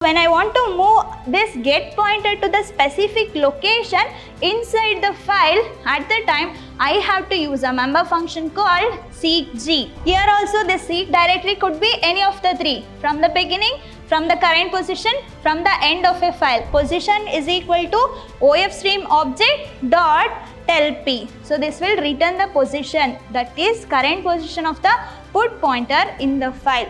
When I want to move this get pointer to the specific location inside the file, at the time I have to use a member function called seekg. Here also the seek directory could be any of the three, from the beginning, from the current position, from the end of a file. Position is equal to ofstream object dot tell p. So this will return the position, that is current position of the put pointer in the file.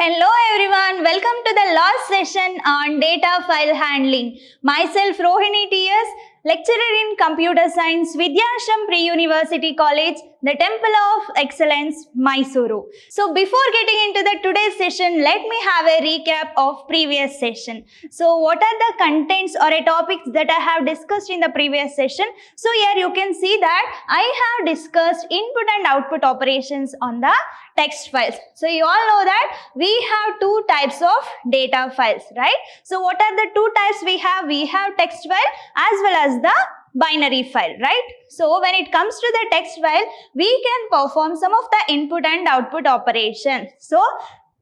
Hello everyone, welcome to the last session on data file handling. Myself Rohini TS, lecturer in Computer Science, Vidhyaashram Pre-University College, the Temple of Excellence, Mysuru. So before getting into the today's session, let me have a recap of previous session. So what are the contents or topics that I have discussed in the previous session? So here you can see that I have discussed input and output operations on the text files. So you all know that we have two types of data files, right? So what are the two types we have? We have text file as well as the binary file, right? So when it comes to the text file, we can perform some of the input and output operations. So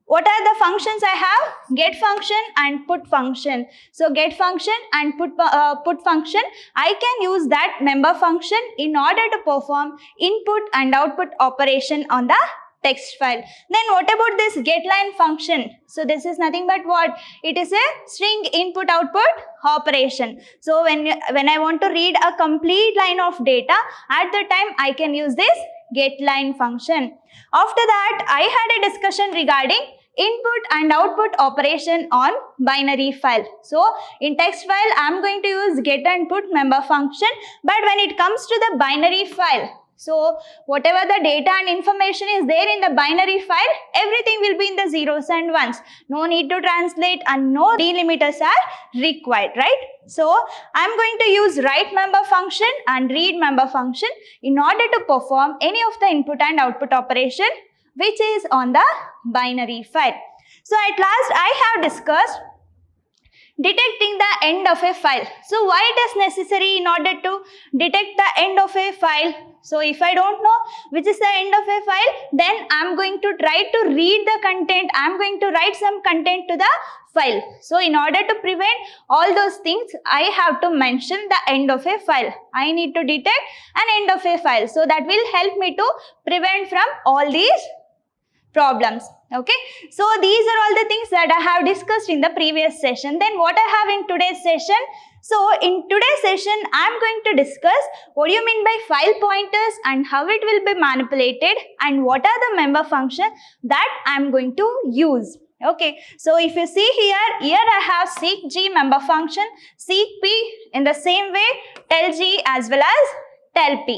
what are the functions I have? Get function and put function. So get function and put function, I can use that member function in order to perform input and output operation on the text file. Then what about this getLine function? So this is nothing but what? It is a string input output operation. So when I want to read a complete line of data, at the time I can use this getLine function. After that, I had a discussion regarding input and output operation on binary file. So in text file, I am going to use get and put member function, but when it comes to the binary file, so whatever the data and information is there in the binary file, everything will be in the zeros and ones. No need to translate and no delimiters are required, right? So I'm going to use write member function and read member function in order to perform any of the input and output operation which is on the binary file. So at last I have discussed detecting the end of a file. So why it is necessary in order to detect the end of a file? So if I don't know which is the end of a file, then I'm going to try to read the content. I'm going to write some content to the file. So in order to prevent all those things, I have to mention the end of a file. I need to detect an end of a file. So that will help me to prevent from all these problems. Okay, so these are all the things that I have discussed in the previous session. Then what I have in today's session? So in today's session, I am going to discuss what do you mean by file pointers and how it will be manipulated and what are the member functions that I am going to use. Okay, so if you see here I have seekg member function, seekp in the same way, tellg as well as tellp.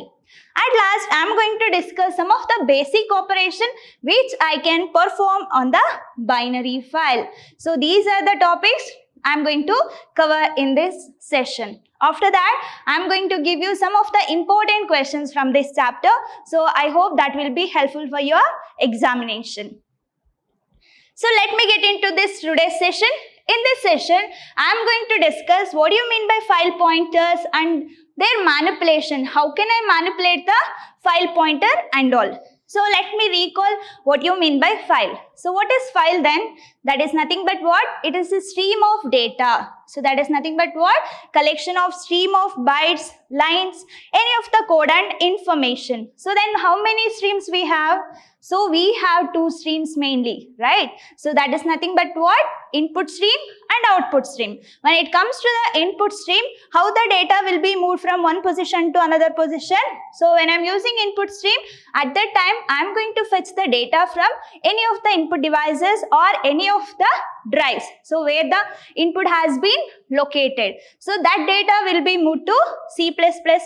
At last, I am going to discuss some of the basic operation which I can perform on the binary file. So these are the topics I am going to cover in this session. After that, I am going to give you some of the important questions from this chapter. So I hope that will be helpful for your examination. So let me get into this today's session. In this session, I am going to discuss what do you mean by file pointers and their manipulation. How can I manipulate the file pointer and all? So let me recall what you mean by file. So what is file then? That is nothing but what? It is a stream of data. So that is nothing but what? Collection of stream of bytes, lines, any of the code and information. So then how many streams we have? So we have two streams mainly, right? So that is nothing but what? Input stream and output stream. When it comes to the input stream, how the data will be moved from one position to another position. So when I'm using input stream, at that time I'm going to fetch the data from any of the input devices or any of the drives. So where the input has been located. So that data will be moved to C++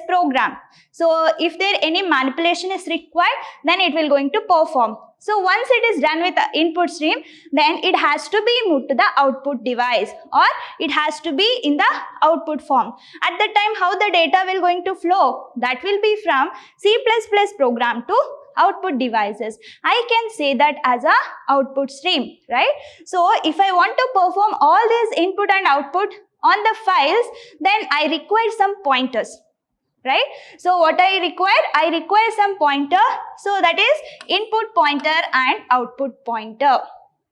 program. So if there any manipulation is required, then it will going to perform. So once it is done with the input stream, then it has to be moved to the output device or it has to be in the output form. At that time, how the data will going to flow? That will be from C++ program to output devices. I can say that as a output stream, right? So if I want to perform all these input and output on the files, then I require some pointers. right? So what I require some pointer. So that is input pointer and output pointer.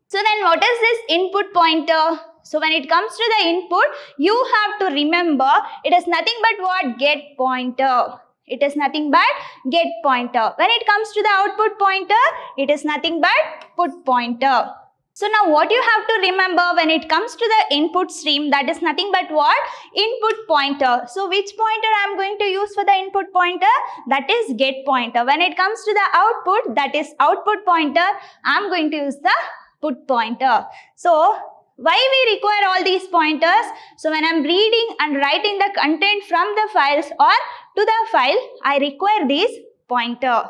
So then what is this input pointer? So when it comes to the input, you have to remember it is nothing but what? Get pointer. It is nothing but get pointer. When it comes to the output pointer, it is nothing but put pointer. So now what you have to remember when it comes to the input stream, that is nothing but what? Input pointer. So which pointer I am going to use for the input pointer? That is get pointer. When it comes to the output, that is output pointer, I am going to use the put pointer. So why we require all these pointers? So when I am reading and writing the content from the files or to the file, I require this pointer.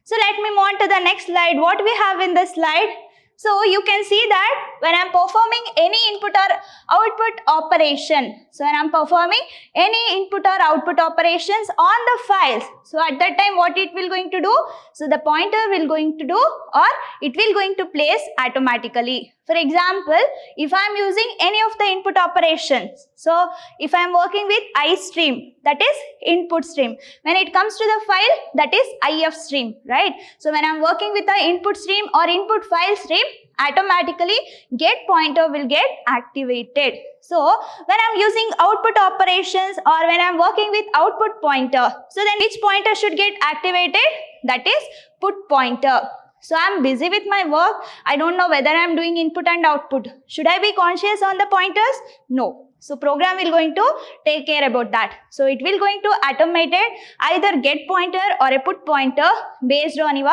So let me move on to the next slide. What we have in the slide? So you can see that when I am performing any input or output operation, so when I am performing any input or output operations on the files, so at that time what it will going to do? So the pointer will going to do, or it will going to place automatically. For example, if I am using any of the input operations, so if I am working with I stream, that is input stream. When it comes to the file, that is IF stream, right? So when I am working with the input stream or input file stream, automatically get pointer will get activated. So when I am using output operations or when I am working with output pointer, so then which pointer should get activated? That is put pointer. So I am busy with my work. I don't know whether I am doing input and output. Should I be conscious on the pointers? No. So program will going to take care about that. So it will going to automate it, either get pointer or a put pointer based on your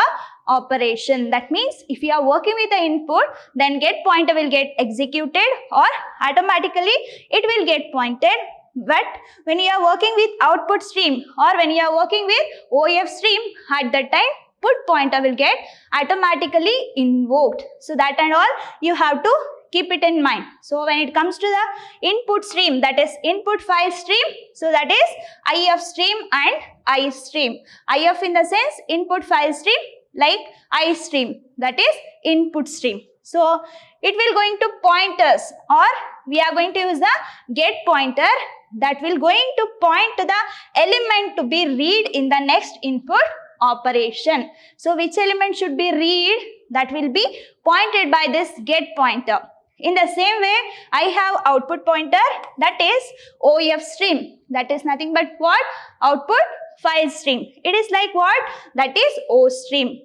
operation. That means if you are working with the input, then get pointer will get executed or automatically it will get pointed. But when you are working with output stream or when you are working with OF stream, at that time put pointer will get automatically invoked. So that and all you have to keep it in mind. So when it comes to the input stream, that is input file stream, so that is IF stream and I stream. IF in the sense input file stream, like I stream, that is input stream. So it will going to point us, or we are going to use the get pointer that will going to point to the element to be read in the next input operation. So which element should be read? That will be pointed by this get pointer. In the same way, I have output pointer, that is OF stream. That is nothing but what? Output file stream. It is like what? That is O stream.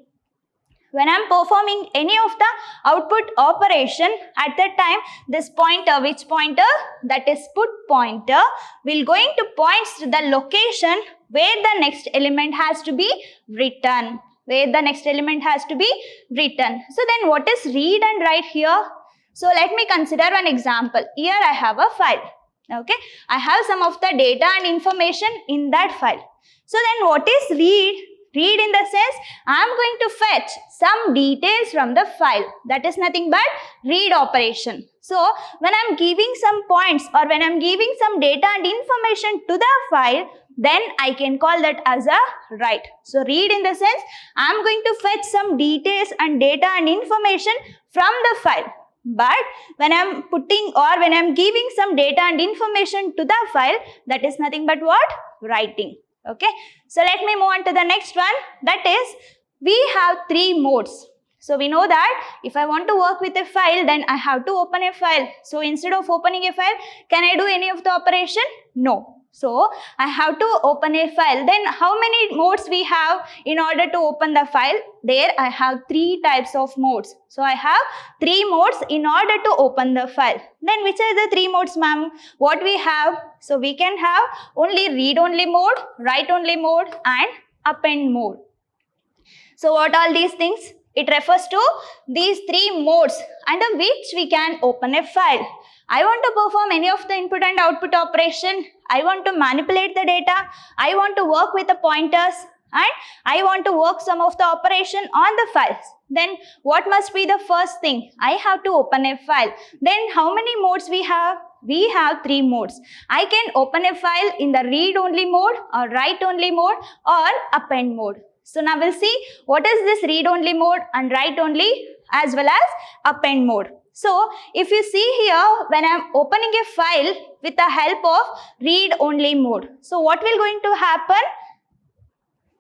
When I am performing any of the output operation, at that time this pointer, which pointer? That is put pointer, will going to point to the location where the next element has to be written. Where the next element has to be written. So then what is read and write here? So let me consider one example. Here I have a file. Okay, I have some of the data and information in that file. So then what is read? Read in the sense I am going to fetch some details from the file. That is nothing but read operation. So when I am giving some points or when I am giving some data and information to the file, then I can call that as a write. So read in the sense I am going to fetch some details and data and information from the file. But when I am putting or when I am giving some data and information to the file, that is nothing but what? Writing. Okay. So let me move on to the next one. That is, we have three modes. So we know that if I want to work with a file, then I have to open a file. So instead of opening a file, can I do any of the operation? No. So I have to open a file. Then how many modes we have in order to open the file? There I have three types of modes. So I have three modes in order to open the file. Then which are the three modes, ma'am? What we have? So we can have only read only mode, write only mode and append mode. So what all these things? It refers to these three modes under which we can open a file. I want to perform any of the input and output operation. I want to manipulate the data. I want to work with the pointers and I want to work some of the operation on the files. Then what must be the first thing? I have to open a file. Then how many modes we have? We have three modes. I can open a file in the read only mode or write only mode or append mode. So now we'll see what is this read only mode and write only as well as append mode. So if you see here, when I am opening a file with the help of read-only mode, so what will going to happen?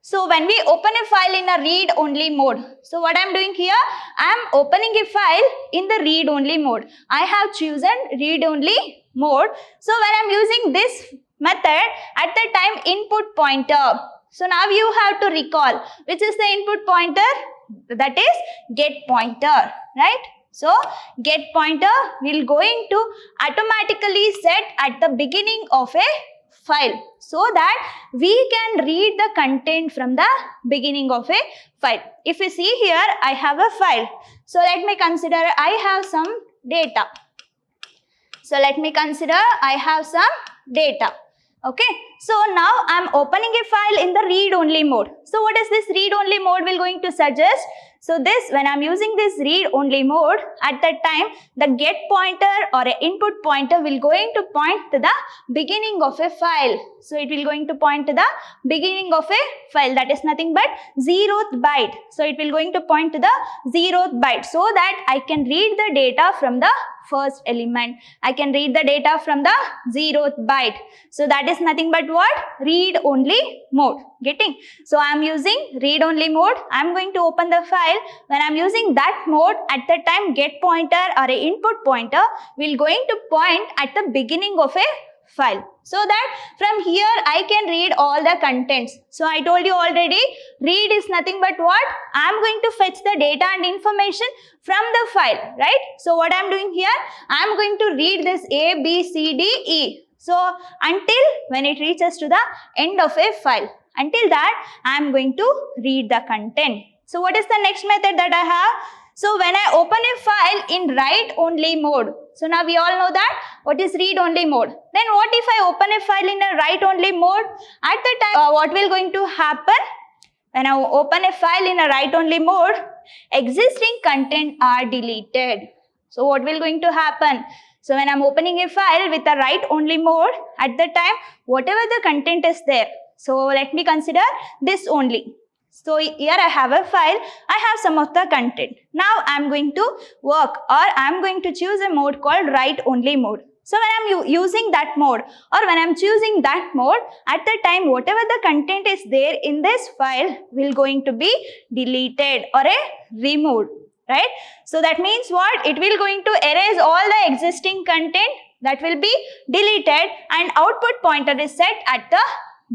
So when we open a file in a read-only mode, so what I am doing here, I am opening a file in the read-only mode. I have chosen read-only mode. So when I am using this method, at the time input pointer. So now you have to recall which is the input pointer, that is get pointer, right? So get pointer will going to automatically set at the beginning of a file so that we can read the content from the beginning of a file. If you see here, I have a file. So let me consider I have some data. So let me consider I have some data. Okay, so now I am opening a file in the read-only mode. So what is this read-only mode will going to suggest? So this, when I am using this read-only mode, at that time the get pointer or a input pointer will going to point to the beginning of a file. So it will going to point to the beginning of a file, that is nothing but 0th byte. So it will going to point to the 0th byte so that I can read the data from the first element. I can read the data from the 0th byte. So that is nothing but what? Read-only mode. Getting? So I am using read-only mode. I am going to open the file. When I am using that mode, at the time get pointer or a input pointer will going to point at the beginning of a file. So that from here I can read all the contents. So I told you already, read is nothing but what? I am going to fetch the data and information from the file, right? So what I am doing here, I am going to read this A, B, C, D, E. So until when it reaches to the end of a file. Until that, I am going to read the content. So what is the next method that I have? So when I open a file in write-only mode, so now we all know that what is read-only mode. Then what if I open a file in a write-only mode? At the time, what will going to happen? When I open a file in a write-only mode, existing content are deleted. So what will going to happen? So when I am opening a file with a write-only mode, at the time, whatever the content is there. So let me consider this only. So here I have a file, I have some of the content. Now I am going to work or I am going to choose a mode called write-only mode. So when I am using that mode or when I am choosing that mode, at the time whatever the content is there in this file will going to be deleted or removed, right? So that means what? It will going to erase all the existing content that will be deleted and output pointer is set at the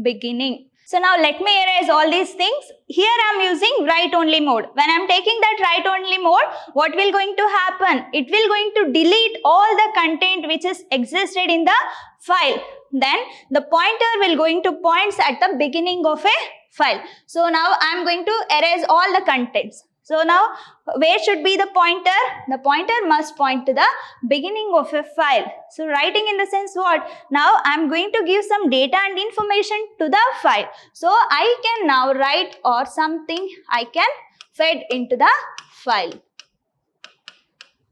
beginning. So now let me erase all these things. Here I am using write-only mode. When I am taking that write-only mode, what will going to happen? It will going to delete all the content which is existed in the file. Then the pointer will going to points at the beginning of a file. So now I am going to erase all the contents. So now where should be the pointer? The pointer must point to the beginning of a file. So writing in the sense what? Now I am going to give some data and information to the file. So I can now write or something I can fed into the file.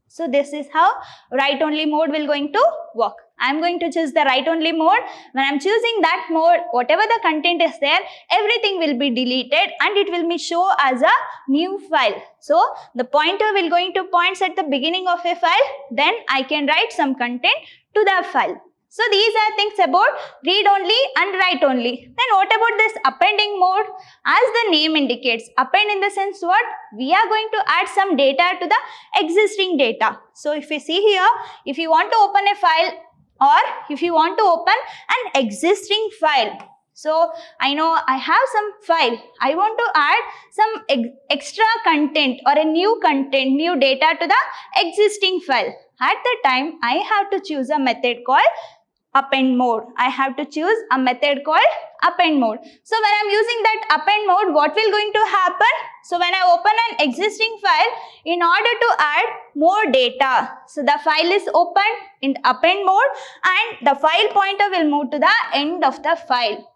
So this is how write-only mode will going to work. I am going to choose the write-only mode. When I am choosing that mode, whatever the content is there, everything will be deleted and it will be show as a new file. So the pointer will going to points at the beginning of a file. Then I can write some content to the file. So these are things about read-only and write-only. Then what about this appending mode? As the name indicates, append in the sense what? We are going to add some data to the existing data. So if you see here, if you want to open a file or if you want to open an existing file. So I know I have some file. I want to add some extra content or a new content, new data to the existing file. At the time, I have to choose a method called append mode. I have to choose a method called append mode. So when I am using that append mode, what will going to happen? So when I open an existing file, in order to add more data, so the file is opened in append mode and the file pointer will move to the end of the file.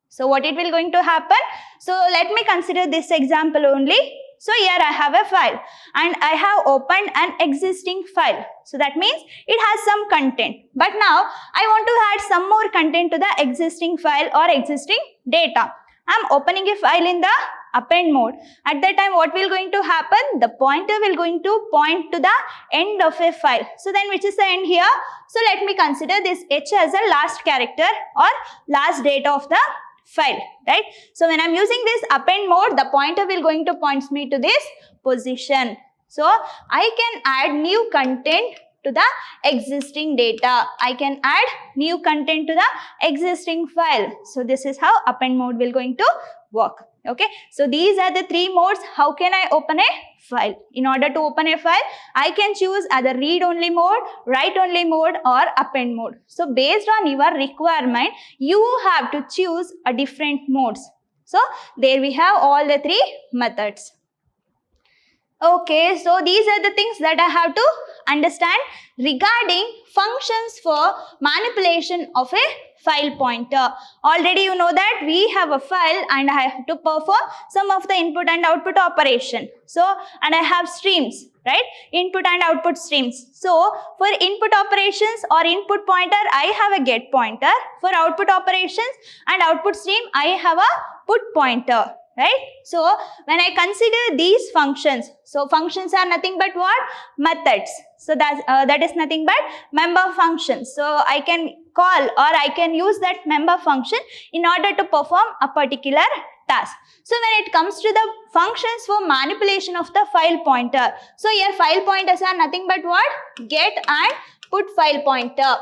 So what it will going to happen? So let me consider this example only. So here I have a file and I have opened an existing file. So that means it has some content. But now I want to add some more content to the existing file or existing data. I am opening a file in the append mode, at that time what will going to happen? The pointer will going to point to the end of a file. So then which is the end here? So let me consider this H as a last character or last data of the file, right? So when I'm using this append mode, the pointer will going to point me to this position. So I can add new content to the existing data. I can add new content to the existing file. So this is how append mode will going to work. Okay, so these are the three modes. How can I open a file? In order to open a file, I can choose either read only mode, write only mode, or append mode. So based on your requirement, you have to choose a different modes. So there we have all the three methods. Okay, so these are the things that I have to understand regarding functions for manipulation of a file pointer. Already you know that we have a file and I have to perform some of the input and output operation. So, and I have streams, right? Input and output streams. So, for input operations or input pointer, I have a get pointer. For output operations and output stream, I have a put pointer. Right? So, when I consider these functions, so functions are nothing but what? Methods. So, that is nothing but member functions. So, I can call or I can use that member function in order to perform a particular task. So, when it comes to the functions for manipulation of the file pointer, so here file pointers are nothing but what? Get and put file pointer.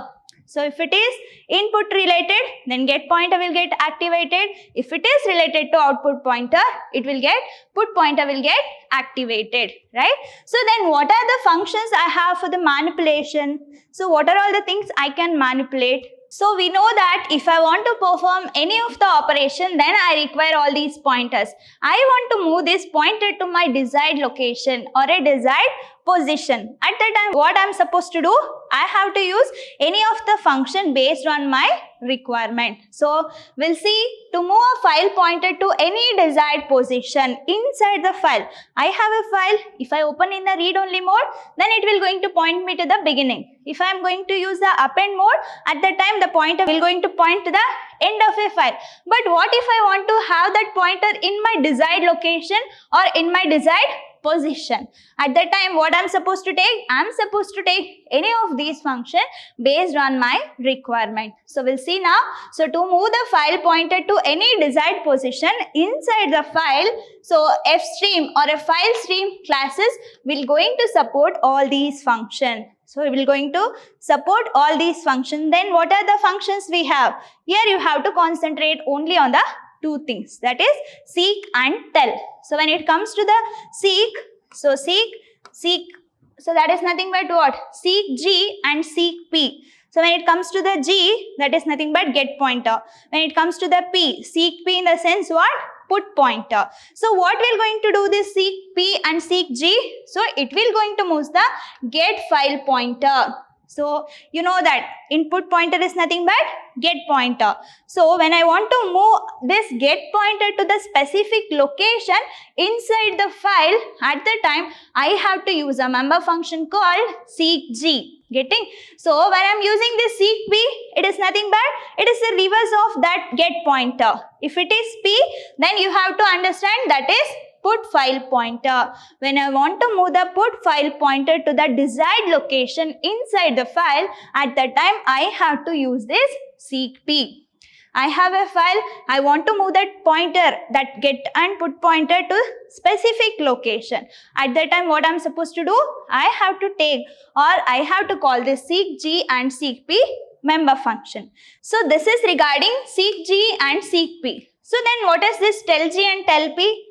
So, if it is input related, then get pointer will get activated. If it is related to output pointer, it will get put pointer will get activated, right? So, then what are the functions I have for the manipulation? So, what are all the things I can manipulate? So, we know that if I want to perform any of the operation, then I require all these pointers. I want to move this pointer to my desired location or a desired position. At that time, what I am supposed to do? I have to use any of the function based on my requirement. So, we'll see to move a file pointer to any desired position inside the file. I have a file. If I open in the read-only mode, then it will going to point me to the beginning. If I am going to use the append mode, at that time the pointer will going to point to the end of a file. But what if I want to have that pointer in my desired location or in my desired position? At that time, what I'm supposed to take? I'm supposed to take any of these functions based on my requirement. So, we'll see now. So, to move the file pointer to any desired position inside the file, so fstream or a file stream classes will going to support all these functions. So, we will going to support all these functions. Then, what are the functions we have? Here, you have to concentrate only on the two things, that is seek and tell. So, when it comes to the seek, so so that is nothing but what? Seek G and seek P. So, when it comes to the G, that is nothing but get pointer. When it comes to the P, seek P in the sense what? Put pointer. So, what will going to do this seek P and seek G? So, it will going to move the get file pointer. So, you know that input pointer is nothing but get pointer. So, when I want to move this get pointer to the specific location inside the file, at the time I have to use a member function called seek G. Getting? So, when I am using this seek P, it is nothing but it is the reverse of that get pointer. If it is P, then you have to understand that is put file pointer. When I want to move the put file pointer to the desired location inside the file, at that time I have to use this seek P. I have a file, I want to move that pointer, that get and put pointer to specific location. At that time what I am supposed to do? I have to take or I have to call this seek G and seek P member function. So, this is regarding seek G and seek P. So, then what is this tell G and tell P?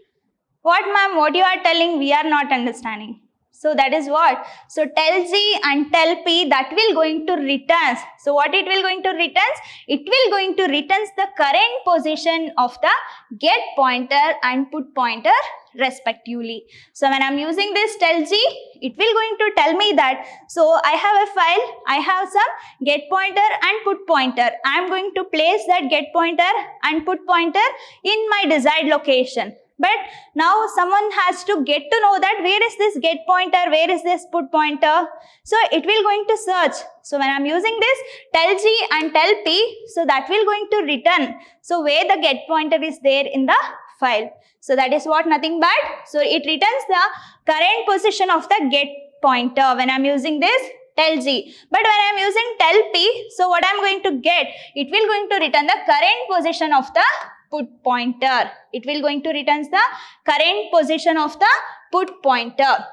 What ma'am, what you are telling, we are not understanding. So, that is what? So, tell G and tell P, that will going to return. So, what it will going to return? It will going to return the current position of the get pointer and put pointer respectively. So, when I am using this tell G, it will going to tell me that, so I have a file, I have some get pointer and put pointer. I am going to place that get pointer and put pointer in my desired location. But now someone has to get to know that where is this get pointer, where is this put pointer. So, it will going to search. So, when I am using this tell G and tell P, so that will going to return. So, where the get pointer is there in the file. So that is what, nothing but, so it returns the current position of the get pointer when I'm using this tell G. But when I'm using tell P, so what I'm going to get, it will going to return the current position of the put pointer. It will going to return the current position of the put pointer.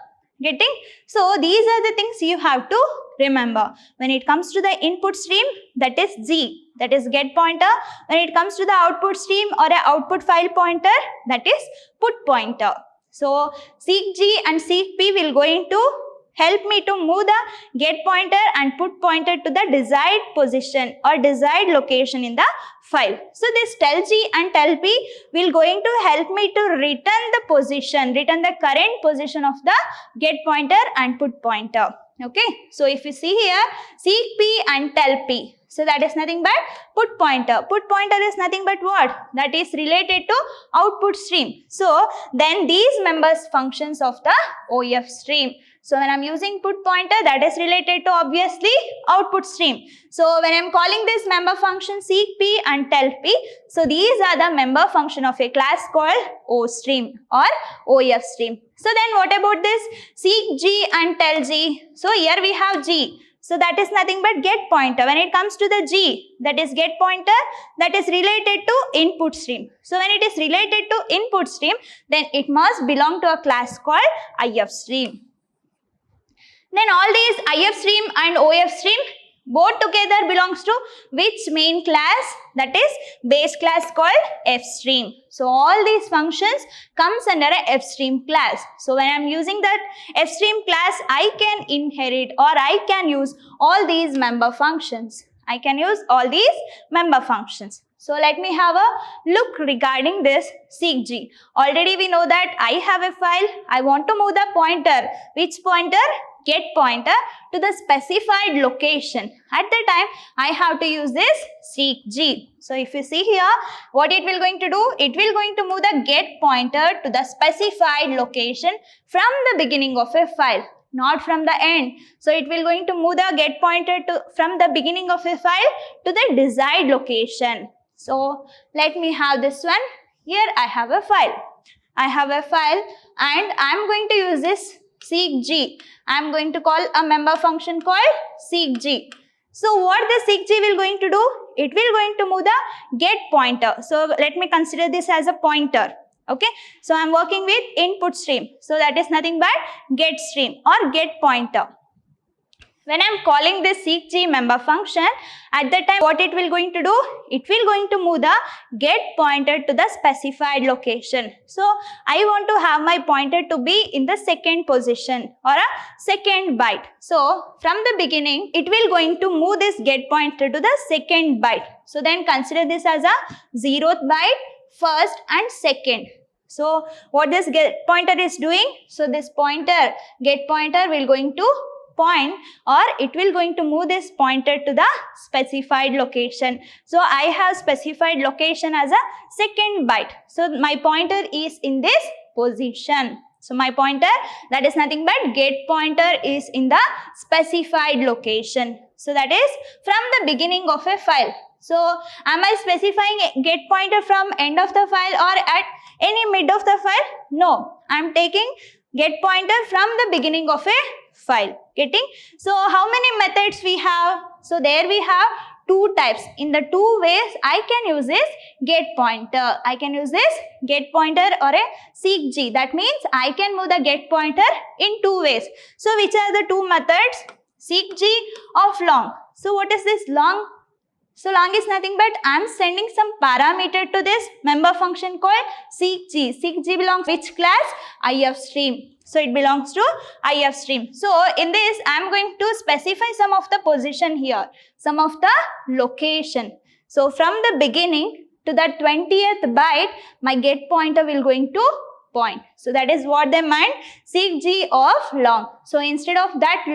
Getting? So these are the things you have to remember. When it comes to the input stream, that is G, that is get pointer. When it comes to the output stream or a output file pointer, that is put pointer. So seek G and seek P will going to help me to move the get pointer and put pointer to the desired position or desired location in the file. So this tell G and tell P will going to help me to return the position, return the current position of the get pointer and put pointer. Okay, so if you see here, seek P and tell P. So that is nothing but put pointer. Put pointer is nothing but what? That is related to output stream. So then these members functions of the OF stream. So when I'm using put pointer, that is related to obviously output stream. So when I'm calling this member function seek P and tell P, so these are the member function of a class called O stream or OF stream. So then what about this seek G and tell G? So here we have G. So that is nothing but get pointer. When it comes to the G, that is get pointer, that is related to input stream. So when it is related to input stream, then it must belong to a class called IF stream. Then all these IF stream and OF stream both together belongs to which main class? That is base class called F stream. So all these functions comes under a F stream class. So when I'm using that F stream class, I can inherit or I can use all these member functions. I can use all these member functions. So let me have a look regarding this seek G. Already we know that I have a file. I want to move the pointer. Which pointer? Get pointer to the specified location. At the time, I have to use this seek G. So if you see here, what it will going to do? It will going to move the get pointer to the specified location from the beginning of a file, not from the end. So it will going to move the get pointer from the beginning of a file to the desired location. So let me have this one. Here I have a file. I have a file and I am going to use this seek G. I am going to call a member function called seek G. So what the seek G will going to do? It will going to move the get pointer. So let me consider this as a pointer. Okay. So I am working with input stream. So that is nothing but get stream or get pointer. When I am calling this seek G member function, at that time what it will going to do? It will going to move the get pointer to the specified location. So I want to have my pointer to be in the second position or a second byte. So from the beginning, it will going to move this get pointer to the second byte. So then consider this as a 0th byte, first and second. So what this get pointer is doing? So this pointer, get pointer will going to point or it will going to move this pointer to the specified location. So I have specified location as a second byte. So my pointer is in this position. So my pointer, that is nothing but get pointer is in the specified location. So that is from the beginning of a file. So am I specifying get pointer from end of the file or at any mid of the file? No, I am taking get pointer from the beginning of a file. Getting? So how many methods we have? So there we have two types. In the two ways I can use this get pointer. I can use this get pointer or a seek G. That means I can move the get pointer in two ways. So which are the two methods? Seek G of long. So what is this long? So long is nothing but I am sending some parameter to this member function called seek G. Seek G belongs which class? IF stream. So it belongs to IF stream. So in this I am going to specify some of the position here, some of the location. So from the beginning to the 20th byte, my get pointer will going to point. So that is what they meant seek G of long. So instead of that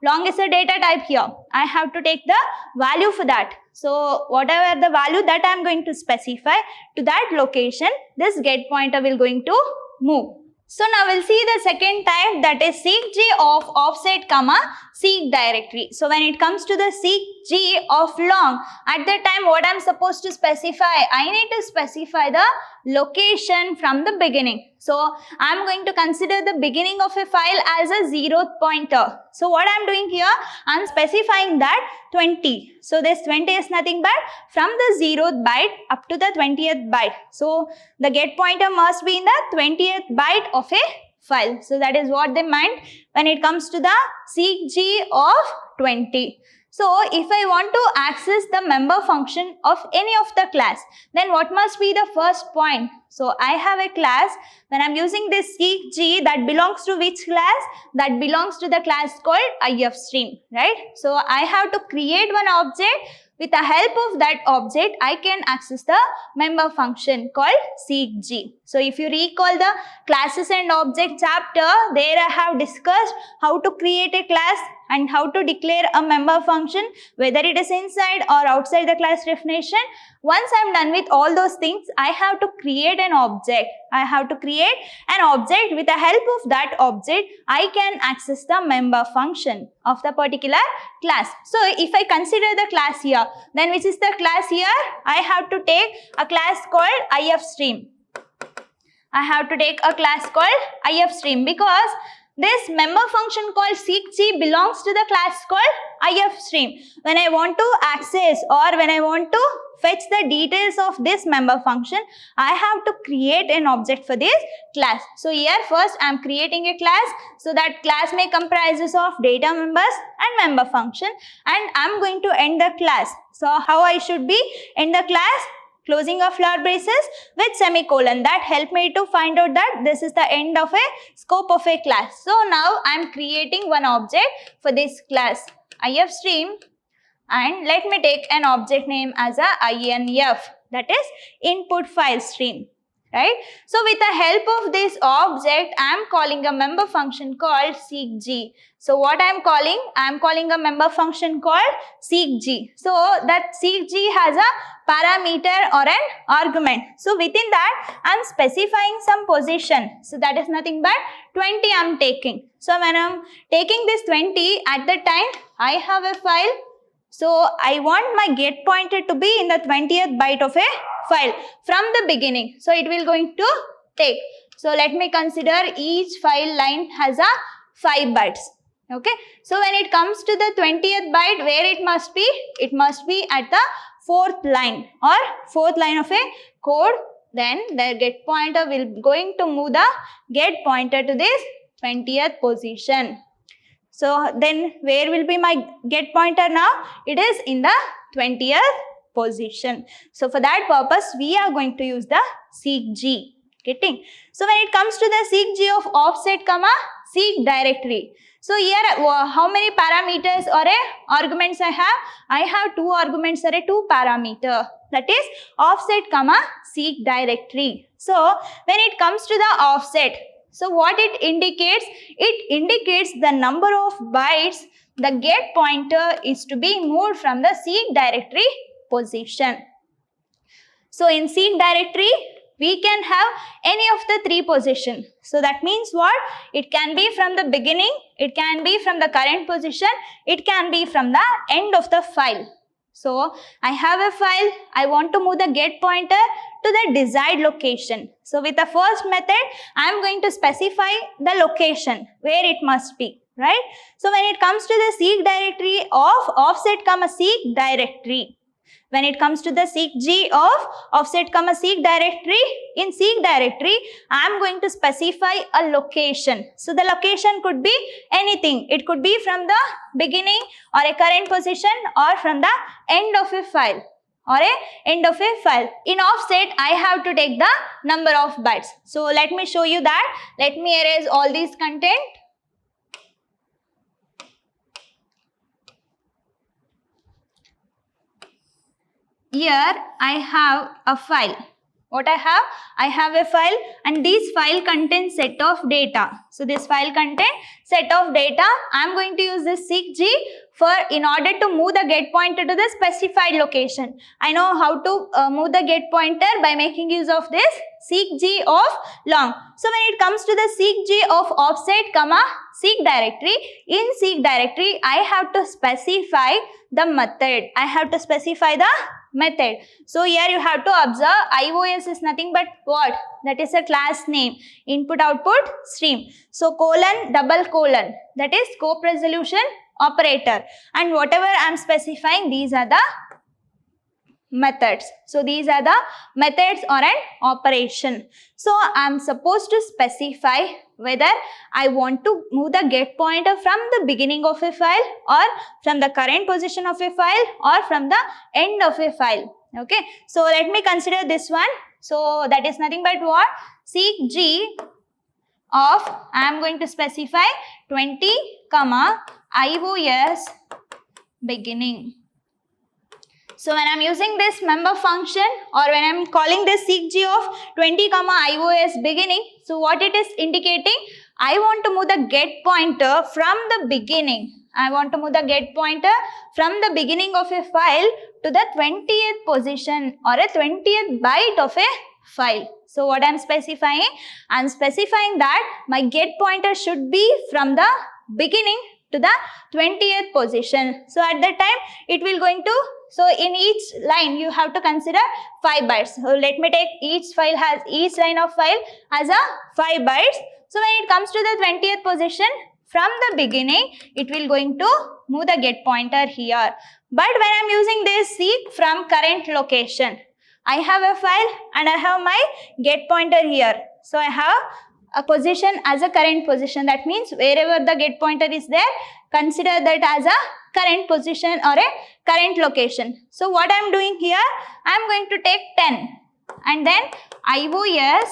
long is a data type here. I have to take the value for that. So whatever the value that I am going to specify to that location, this get pointer will going to move. So now we'll see the second type, that is seek G of offset comma seek directory. So when it comes to the seek G of long. At that time, what I'm supposed to specify? I need to specify the location from the beginning. So I'm going to consider the beginning of a file as a 0th pointer. So what I'm doing here, I'm specifying that 20. So this 20 is nothing but from the 0th byte up to the 20th byte. So the get pointer must be in the 20th byte of a file. So that is what they meant when it comes to the seek G of 20. So if I want to access the member function of any of the class, then what must be the first point? So I have a class. When I'm using this seek G, that belongs to which class? That belongs to the class called IFStream, right? So I have to create one object. With the help of that object, I can access the member function called seek G. So if you recall the classes and object chapter, there I have discussed how to create a class and how to declare a member function, whether it is inside or outside the class definition. Once I'm done with all those things, I have to create an object. I have to create an object. With the help of that object, I can access the member function of the particular class. So if I consider the class here, then which is the class here? I have to take a class called IFStream. I have to take a class called IFStream because this member function called seek G belongs to the class called IFStream. When I want to access or when I want to fetch the details of this member function, I have to create an object for this class. So here first I am creating a class. So that class may comprises of data members and member function, and I am going to end the class. So how I should be end the class? Closing of flower braces with semicolon. That helped me to find out that this is the end of a scope of a class. So now I am creating one object for this class IFStream, and let me take an object name as a INF, that is input file stream, right? So with the help of this object, I am calling a member function called seek G. So what I am calling? I am calling a member function called seek G. So that seek G has a parameter or an argument. So within that, I am specifying some position. So that is nothing but 20 I am taking. So when I am taking this 20, at the time I have a file. So I want my get pointer to be in the 20th byte of a file from the beginning. So it will going to take. So let me consider each file line has a 5 bytes. Okay. So when it comes to the 20th byte, where it must be? It must be at the 4th line or 4th line of a code. Then the get pointer will going to move the get pointer to this 20th position. So then where will be my get pointer now? It is in the 20th position. So for that purpose, we are going to use the seek G. Getting? So when it comes to the seek G of offset comma seek directory. So here how many parameters or arguments I have? I have 2 arguments or 2 parameter. That is offset comma seek directory. So when it comes to the offset, so what it indicates? It indicates the number of bytes the get pointer is to be moved from the seek directory position. So in seek directory, we can have any of the 3 positions. So that means what? It can be from the beginning, it can be from the current position, it can be from the end of the file. So I have a file, I want to move the get pointer to the desired location. So with the first method, I am going to specify the location where it must be, right? So when it comes to the seek directory of offset comma seek directory, when it comes to the seek G of offset comma seek directory, in seek directory, I am going to specify a location. So the location could be anything. It could be from the beginning or a current position or from the end of a file or a end of a file. In offset, I have to take the number of bytes. So let me show you that. Let me erase all these content. Here I have a file. What I have? I have a file, and this file contains set of data. So this file contains set of data. I am going to use this seek G in order to move the get pointer to the specified location. I know how to move the get pointer by making use of this seek G of long. So when it comes to the seek G of offset comma seek directory. In seek directory, I have to specify the method. I have to specify the method. So here you have to observe iOS is nothing but what? That is a class name. Input output stream. So colon double colon, that is scope resolution operator, and whatever I am specifying, these are the methods. So these are the methods or an operation. So I am supposed to specify whether I want to move the get pointer from the beginning of a file or from the current position of a file or from the end of a file. Okay, so let me consider this one. So that is nothing but what? Seek G of, I am going to specify 20, iOS beginning. So when I am using this member function or when I am calling this seek G of 20, iOS beginning, so what it is indicating? I want to move the get pointer from the beginning. I want to move the get pointer from the beginning of a file to the 20th position or a 20th byte of a file. So what I am specifying? I am specifying that my get pointer should be from the beginning to the 20th position. So at that time it will going to, so in each line you have to consider 5 bytes. So let me take each line of file has a 5 bytes. So when it comes to the 20th position, from the beginning it will going to move the get pointer here. But when I am using this seek from current location, I have a file and I have my get pointer here. So I have a position as a current position. That means wherever the get pointer is there, consider that as a current position or a current location. So what I am doing here, I am going to take 10 and then iOS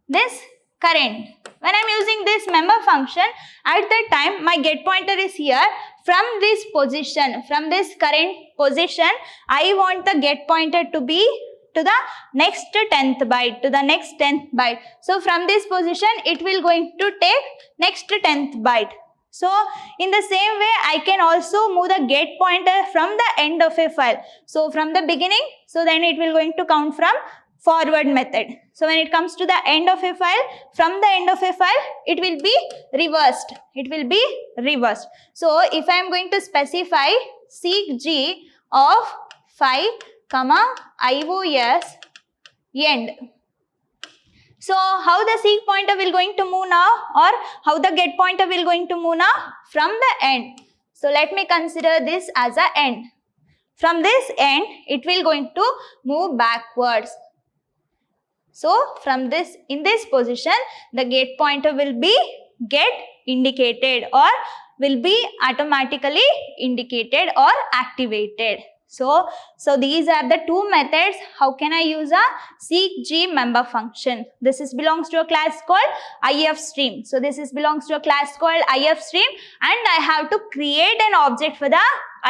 this current. When I am using this member function, at that time my get pointer is here. From this position, from this current position, I want the get pointer to be to the next 10th byte, to the next 10th byte. So from this position, it will going to take next 10th byte. So in the same way, I can also move the get pointer from the end of a file. So from the beginning, so then it will going to count from forward method. So when it comes to the end of a file, from the end of a file, it will be reversed. It will be reversed. So if I am going to specify seek G of 5, iOS end. So how the seek pointer will going to move now, or how the get pointer will going to move now? From the end. So let me consider this as a end. From this end, it will going to move backwards. So from this, in this position, the get pointer will be get indicated or will be automatically indicated or activated. So these are the two methods. How can I use a seek G member function? This is belongs to a class called IF stream. So this is belongs to a class called IF stream, and I have to create an object for the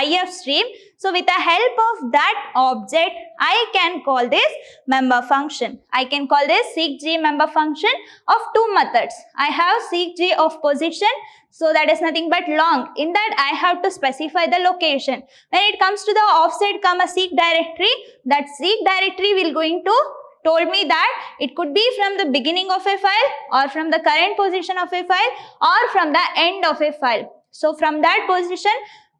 IF stream. So with the help of that object, I can call this member function. I can call this seek G member function of two methods. I have seek G of position. So that is nothing but long. In that I have to specify the location. When it comes to the offset seek directory, that seek directory will going to told me that it could be from the beginning of a file or from the current position of a file or from the end of a file. So from that position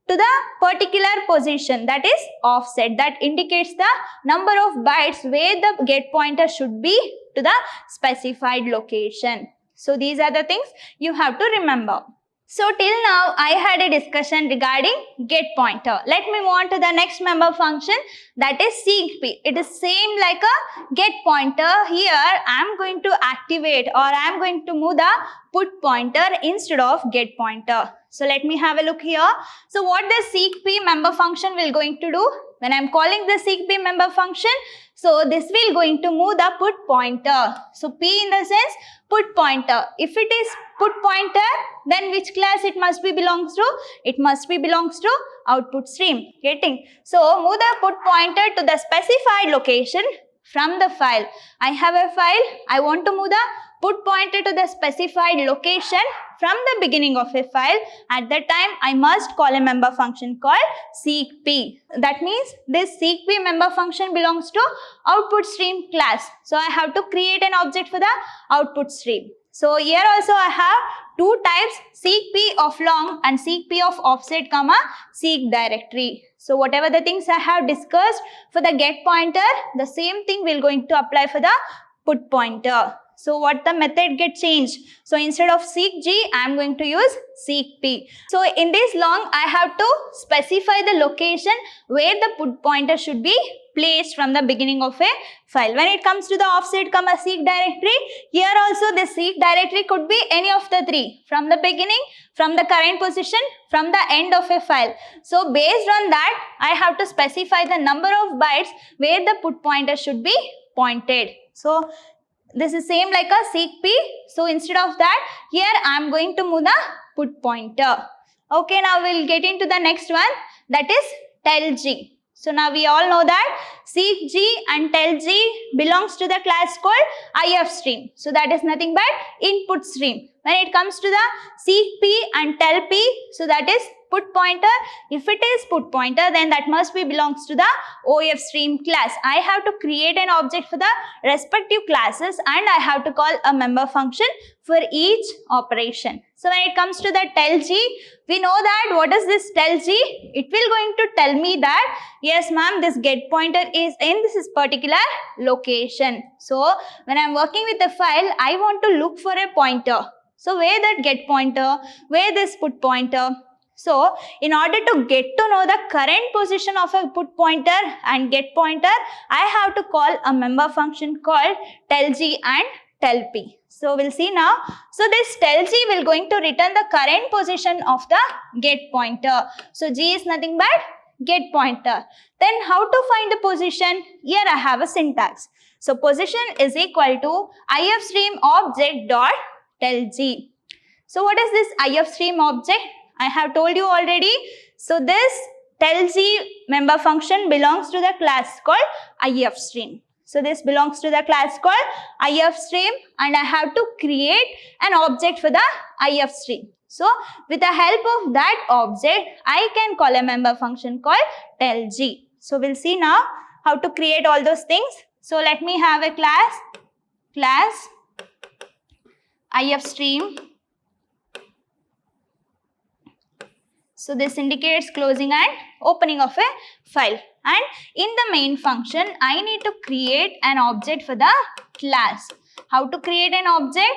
to the particular position, that is offset, that indicates the number of bytes where the get pointer should be to the specified location. So these are the things you have to remember. So till now I had a discussion regarding get pointer. Let me move on to the next member function, that is seek P. It is same like a get pointer. Here I am going to activate or I am going to move the put pointer instead of get pointer. So let me have a look here. So what the seek P member function will going to do? When I am calling the seek P member function, so this will going to move the put pointer. So P in the sense put pointer. If it is put pointer, then which class it must be belongs to? It must be belongs to output stream. Getting? So move the put pointer to the specified location from the file. I have a file. I want to move the put pointer to the specified location from the beginning of a file. At that time, I must call a member function called seek P. That means this seek P member function belongs to output stream class. So I have to create an object for the output stream. So here also I have two types, seek p of long and seek p of offset comma seek directory. So whatever the things I have discussed for the get pointer, the same thing we're going to apply for the put pointer. So what the method get changed? So instead of seek G, I am going to use seek P. So in this long, I have to specify the location where the put pointer should be placed from the beginning of a file. When it comes to the offset comma seek directory, here also the seek directory could be any of the three, from the beginning, from the current position, from the end of a file. So based on that, I have to specify the number of bytes where the put pointer should be pointed. So this is same like a seek p. So instead of that, here I am going to move the put pointer. Okay, now we'll get into the next one, that is tell G. So now we all know that seek G and tell G belongs to the class called IF stream. So that is nothing but input stream. When it comes to the seek P and tell P, so that is put pointer. If it is put pointer, then that must be belongs to the OF stream class. I have to create an object for the respective classes and I have to call a member function for each operation. So when it comes to the tell G, we know that what is this tell G? It will going to tell me that yes ma'am, this get pointer is in this particular location. So when I am working with the file, I want to look for a pointer. So where that get pointer, where this put pointer. So in order to get to know the current position of a put pointer and get pointer, I have to call a member function called tell G and tell P. So we'll see now. So this tell G will going to return the current position of the get pointer. So G is nothing but get pointer. Then how to find the position? Here I have a syntax. So position is equal to IF stream object dot tell G. So what is this IF stream object? I have told you already. So this tell G member function belongs to the class called IF stream. So this belongs to the class called IF stream and I have to create an object for the IF stream. So with the help of that object, I can call a member function called tell G. So we'll see now how to create all those things. So let me have a class IF stream. So this indicates closing and opening of a file. And in the main function, I need to create an object for the class. How to create an object?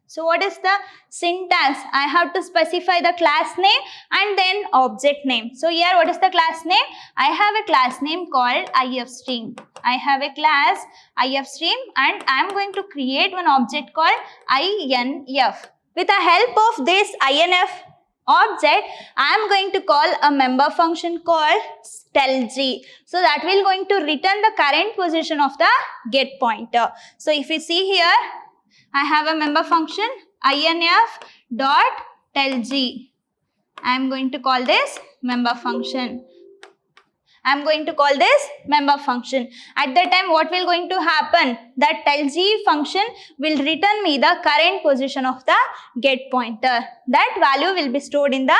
So what is the syntax? I have to specify the class name and then object name. So here what is the class name? I have a class name called IF stream. I have a class IF stream and I am going to create one object called INF. With the help of this INF object, I am going to call a member function called tell G. So that will going to return the current position of the get pointer. So if you see here, I have a member function INF dot tell G. I am going to call this member function. I am going to call this member function. At that time, what will going to happen? That tell G function will return me the current position of the get pointer. That value will be stored in the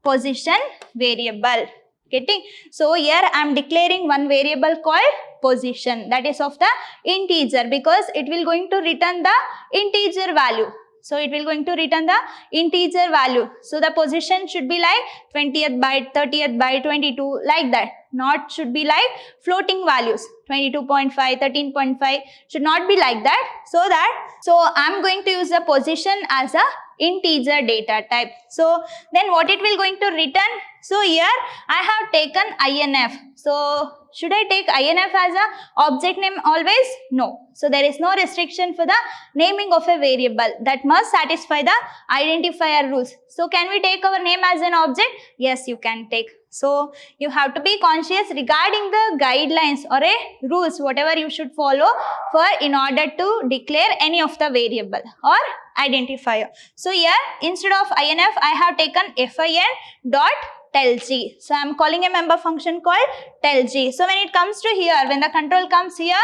position variable. Getting? So here I am declaring one variable called position, that is of the integer, because it will going to return the integer value. So it will going to return the integer value. So the position should be like 20th byte, 30th byte, 22, like that. Not should be like floating values. 22.5, 13.5 should not be like that. So I'm going to use the position as a integer data type. So then what it will going to return? So here I have taken INF. So should I take INF as a object name always? No. So there is no restriction for the naming of a variable. That must satisfy the identifier rules. So can we take our name as an object? Yes, you can take. So you have to be conscious regarding the guidelines or a rules, whatever you should follow for in order to declare any of the variable or identifier. So here instead of INF, I have taken FIN dot tell G. So I am calling a member function called tell G. So when it comes to here, when the control comes here,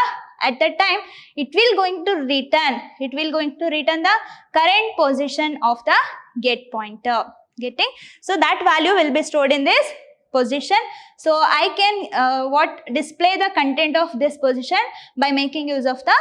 at that time it will going to return the current position of the get pointer. Getting? So that value will be stored in this position. So I can display the content of this position by making use of the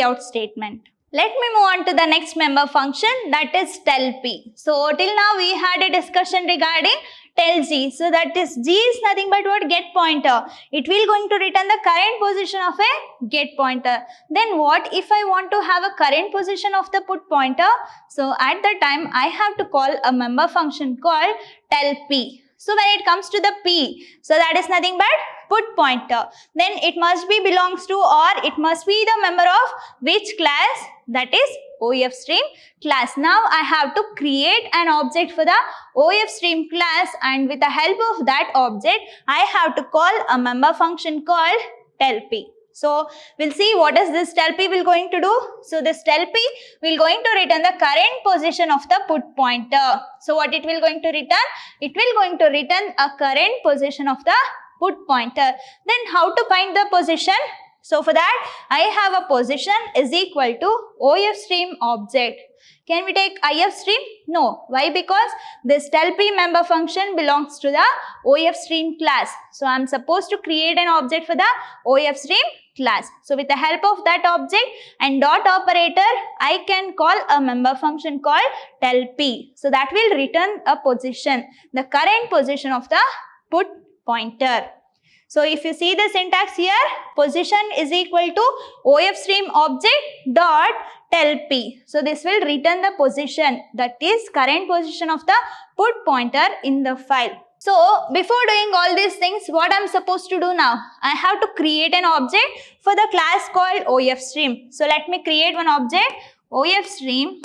cout statement. Let me move on to the next member function, that is tell P. So till now we had a discussion regarding tell G. So that is G is nothing but what? Get pointer. It will going to return the current position of a get pointer. Then what if I want to have a current position of the put pointer? So at that time I have to call a member function called tell P. So when it comes to the P, so that is nothing but put pointer. Then it must be belongs to or it must be the member of which class? That is OF stream class. Now I have to create an object for the OF stream class, and with the help of that object I have to call a member function called tell P. So we'll see what is this tell P will going to do. So this tell P will going to return the current position of the put pointer. So what it will going to return? It will going to return a current position of the put pointer. Then how to find the position? So for that I have a position is equal to OF stream object. Can we take IF stream? No. Why? Because this tell P member function belongs to the OF stream class. So I am supposed to create an object for the OF stream class. So with the help of that object and dot operator, I can call a member function called tell P. So that will return a position, the current position of the put pointer. So if you see the syntax here, position is equal to OF stream object dot tell P. So this will return the position, that is current position of the put pointer in the file. So before doing all these things, what I am supposed to do now? I have to create an object for the class called OF stream. So let me create one object, OF stream.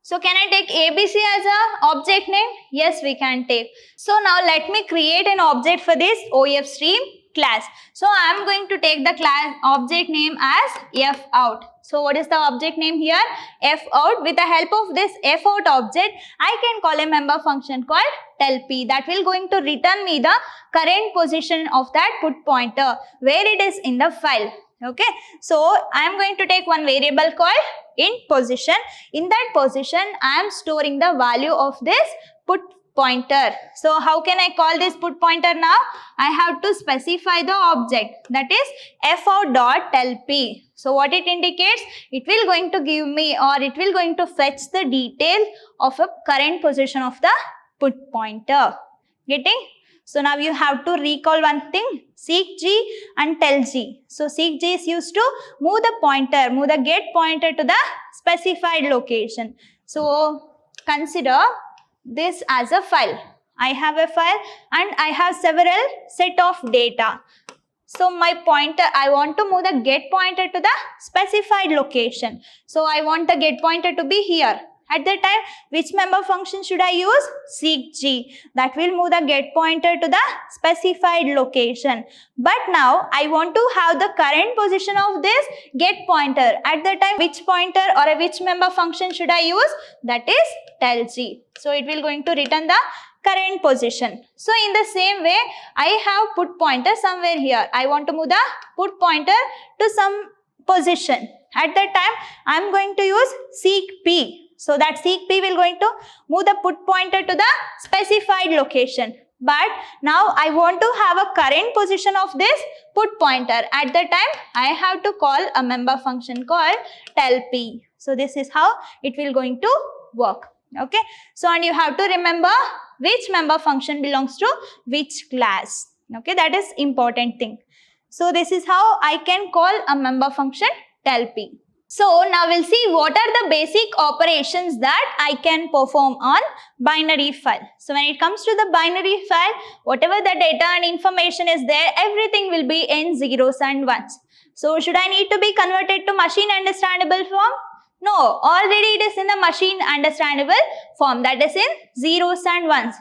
So can I take ABC as a object name? Yes, we can take. So now let me create an object for this OF stream class. So I am going to take the class object name as F out. So what is the object name here? F out. With the help of this F out object, I can call a member function called tell P. That will going to return me the current position of that put pointer where it is in the file. Okay, so I am going to take one variable called in position. In that position, I am storing the value of this put pointer. So how can I call this put pointer now? I have to specify the object, that is fout dot tell P. So what it indicates? It will going to give me, or it will going to fetch the detail of a current position of the put pointer. Getting? So now you have to recall one thing, seek G and tell G. So seek G is used to move the pointer, move the get pointer to the specified location. So consider this as a file. I have a file and I have several set of data. So my pointer, I want to move the get pointer to the specified location. So I want the get pointer to be here. At that time, which member function should I use? Seek G. That will move the get pointer to the specified location. But now, I want to have the current position of this get pointer. At that time, which pointer or which member function should I use? That is tell G. So it will going to return the current position. So in the same way, I have put pointer somewhere here. I want to move the put pointer to some position. At that time, I am going to use seek P. So that seek P will going to move the put pointer to the specified location. But now I want to have a current position of this put pointer. At that time, I have to call a member function called tell P. So this is how it will going to work. Okay. So and you have to remember which member function belongs to which class. Okay. That is important thing. So this is how I can call a member function tell P. So now we'll see what are the basic operations that I can perform on binary file. So when it comes to the binary file, whatever the data and information is there, everything will be in zeros and ones. So should I need to be converted to machine understandable form? No, already it is in the machine understandable form, that is in zeros and ones.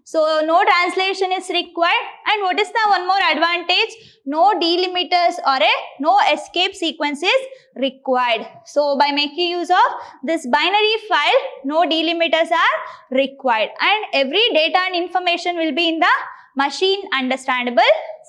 So no translation is required. And what is the one more advantage? No delimiters or no escape sequence is required. So by making use of this binary file, no delimiters are required. And every data and information will be in the machine understandable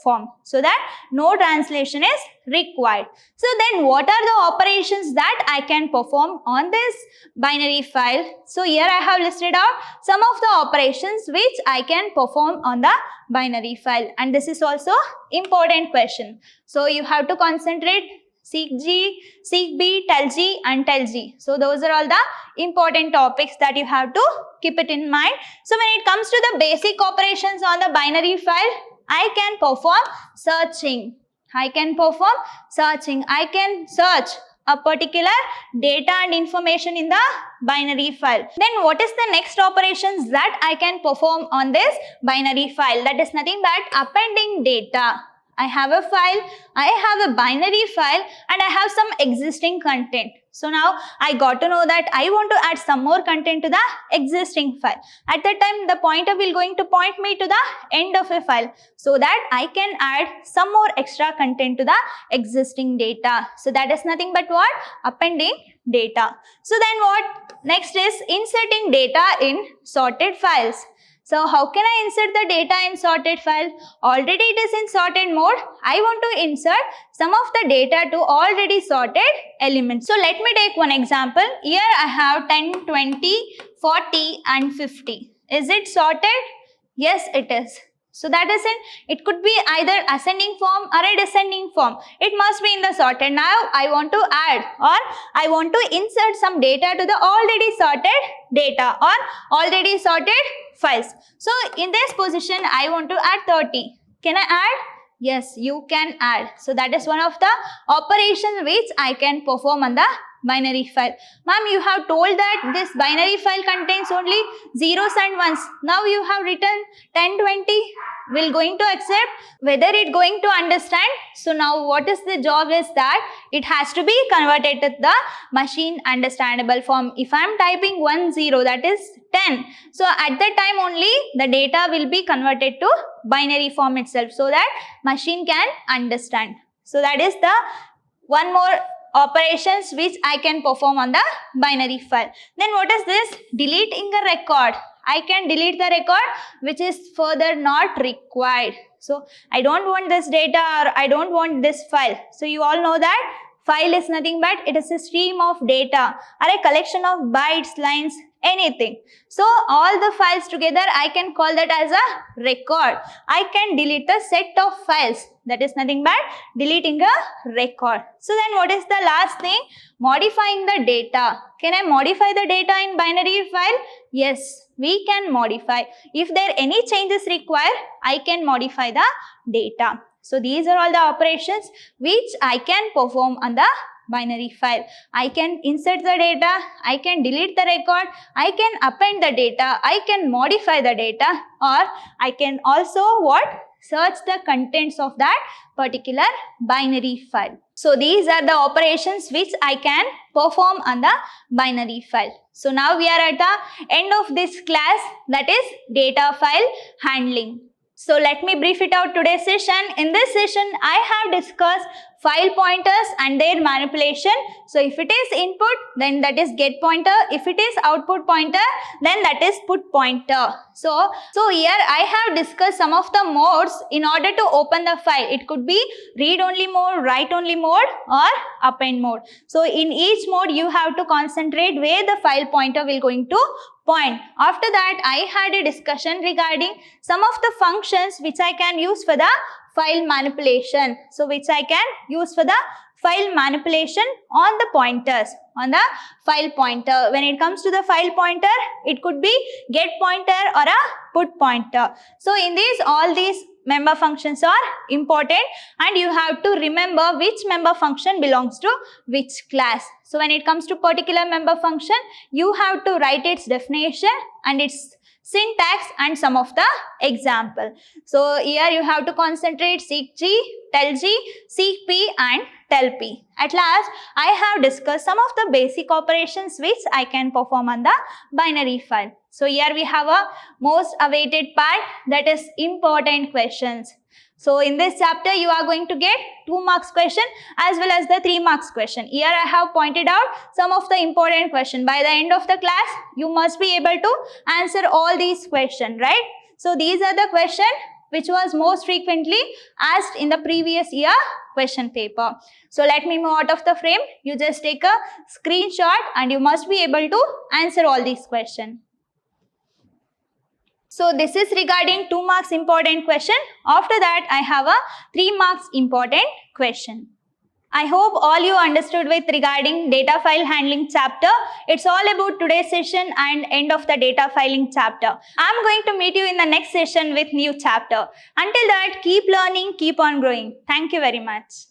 form, so that no translation is required. So then what are the operations that I can perform on this binary file? So here I have listed out some of the operations which I can perform on the binary file, and this is also important question. So you have to concentrate. Seek G, Seek B, Tell G and Tell G. So those are all the important topics that you have to keep it in mind. So when it comes to the basic operations on the binary file, I can perform searching. I can search a particular data and information in the binary file. Then what is the next operations that I can perform on this binary file? That is nothing but appending data. I have a file, I have a binary file and I have some existing content. So now I got to know that I want to add some more content to the existing file. At that time the pointer will going to point me to the end of a file so that I can add some more extra content to the existing data. So that is nothing but what? Appending data. So then what? Next is inserting data in sorted files. So how can I insert the data in sorted file? Already it is in sorted mode. I want to insert some of the data to already sorted elements. So let me take one example. Here I have 10, 20, 40 and 50. Is it sorted? Yes, it is. So that is it could be either ascending form or a descending form. It must be in the sorted. Now I want to add or I want to insert some data to the already sorted data or already sorted files. So in this position I want to add 30. Can I add? Yes, you can add. So that is one of the operations which I can perform on the binary file. Ma'am, you have told that this binary file contains only zeros and ones. Now you have written 10, 20. Will going to accept whether it going to understand. So now what is the job is that it has to be converted to the machine understandable form. If I am typing 10, that is 10. So at that time only the data will be converted to binary form itself so that machine can understand. So that is the one more operations which I can perform on the binary file. Then what is this? Deleting a record. I can delete the record which is further not required. So I don't want this data or I don't want this file. So you all know that file is nothing but it is a stream of data or a collection of bytes, lines, anything. So all the files together I can call that as a record. I can delete a set of files. That is nothing but deleting a record. So then what is the last thing? Modifying the data. Can I modify the data in binary file? Yes, we can modify. If there any changes required, I can modify the data. So these are all the operations which I can perform on the binary file. I can insert the data, I can delete the record, I can append the data, I can modify the data, or I can also search the contents of that particular binary file. So these are the operations which I can perform on the binary file. So now we are at the end of this class, that is data file handling. So let me brief it out today's session. In this session, I have discussed file pointers and their manipulation. So if it is input, then that is get pointer. If it is output pointer, then that is put pointer. So here I have discussed some of the modes in order to open the file. It could be read only mode, write only mode, or append mode. So in each mode you have to concentrate where the file pointer will going to point. After that I had a discussion regarding some of the functions which I can use for the file manipulation. So which I can use for the file manipulation on the pointers, on the file pointer. When it comes to the file pointer, it could be get pointer or a put pointer. So in these, all these member functions are important and you have to remember which member function belongs to which class. So when it comes to particular member function, you have to write its definition and its syntax and some of the example. So here you have to concentrate seek G, tell G, seek P and tell P. At last, I have discussed some of the basic operations which I can perform on the binary file. So here we have a most awaited part, that is important questions. So in this chapter, you are going to get 2 marks question as well as the 3 marks question. Here I have pointed out some of the important question. By the end of the class, you must be able to answer all these questions, right? So these are the questions which was most frequently asked in the previous year question paper. So let me move out of the frame. You just take a screenshot and you must be able to answer all these questions. So this is regarding 2 marks important question. After that, I have a 3 marks important question. I hope all you understood with regarding data file handling chapter. It's all about today's session and end of the data filing chapter. I'm going to meet you in the next session with new chapter. Until that, keep learning, keep on growing. Thank you very much.